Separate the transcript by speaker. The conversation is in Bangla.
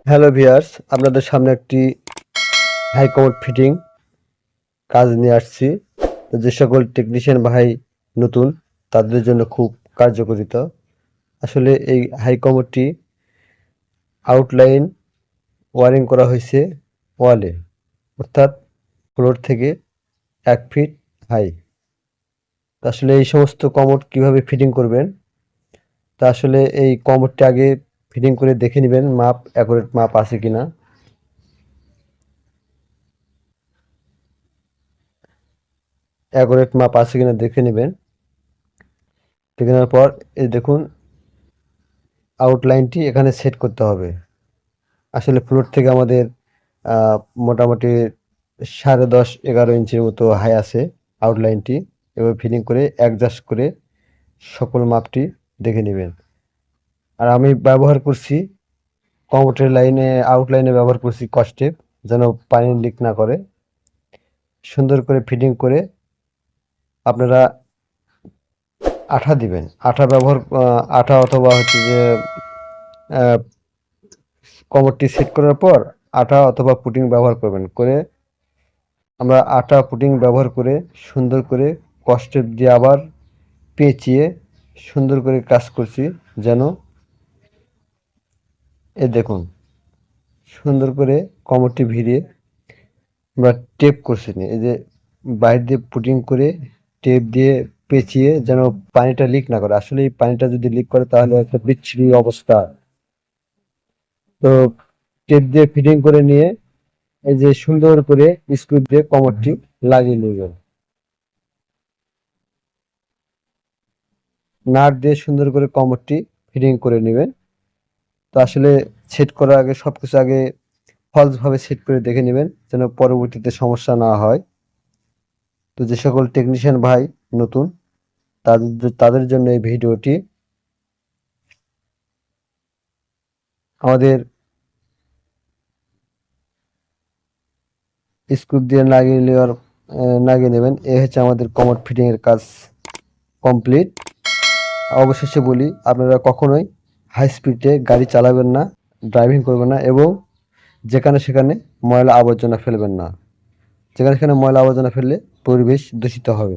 Speaker 1: হ্যালো ভিউয়ার্স, আপনাদের সামনে একটি হাই কমোড ফিটিং কাজ নিয়ে আসছি। তো যে সকল টেকনিশিয়ান ভাই নতুন তাদের জন্য খুব কার্যকরিতা। আসলে এই হাই কমোডটি আউটলাইন ওয়ারিং করা হয়েছে ওয়ালে, অর্থাৎ ফ্লোর থেকে 1 ফিট হাই। তা আসলে এই সমস্ত কমোড কিভাবে ফিটিং করবেন, তা আসলে এই কমোডটি আগে ফিটিং করে দেখে নেবেন মাপ অ্যাকুরেট মাপ আছে কিনা। অ্যাকুরেট মাপ আছে কিনা দেখে নেবেন। দেখে নেওয়ার পর এই দেখুন আউটলাইনটি এখানে সেট করতে হবে। আসলে ফ্লোর থেকে আমাদের আহ, মোটামুটি 10.5-11 ইঞ্চির মতো হাই আছে আউটলাইনটি। এবার ফিটিং করে অ্যাডজাস্ট করে সকল মাপটি দেখে নেবেন। আর আমি ব্যবহার করছি কমোডের লাইনে, আউটলাইনে ব্যবহার করছি কস্টেপ, যেন পানি লিক না করে। সুন্দর করে ফিটিং করে আপনারা আঠা দিবেন। আঠা ব্যবহার আঠা অথবা হচ্ছে যে কমোডটি সেট করার পর আঠা অথবা পুটিং ব্যবহার করবেন। করে আমরা আটা পুটিং ব্যবহার করে সুন্দর করে কস্টেপ দিয়ে আবার পেঁচিয়ে সুন্দর করে কাজ করছি, যেন এ দেখুন সুন্দর করে কমরটি ভিড়িয়ে আমরা টেপ করছি নি। এই যে বাইরে দিয়ে পুটিং করে টেপ দিয়ে পেঁচিয়ে যেন পানিটা লিক না করে। আসলে এই পানিটা যদি লিক করে তাহলে একটা বিচ্ছিরি অবস্থা। তো টেপ দিয়ে ফিটিং করে নিয়ে এই যে সুন্দর করে স্ক্রু দিয়ে কমরটি লাগিয়ে নেবেন। নাট দিয়ে সুন্দর করে কমরটি ফিটিং করে নেবেন। তো আসলে সেট করার আগে সবকিছু আগে ফলস ভাবে সেট করে দেখে নেবেন, যেন পরবর্তীতে সমস্যা না হয়। তো যে সকল টেকনিশিয়ান ভাই নতুন তাদের জন্য এই ভিডিওটি। আমাদের স্ক্রু দিয়ে লাগিয়ে নেবেন। এ হচ্ছে আমাদের কমোড ফিটিং এর কাজ কমপ্লিট। অবশেষে বলি, আপনারা কখনোই হাই স্পিডে গাড়ি চালাবেন না, ড্রাইভিং করবেন না, এবং যেখানে সেখানে ময়লা আবর্জনা ফেলবেন না। যেখানে সেখানে ময়লা আবর্জনা ফেললে পরিবেশ দূষিত হবে।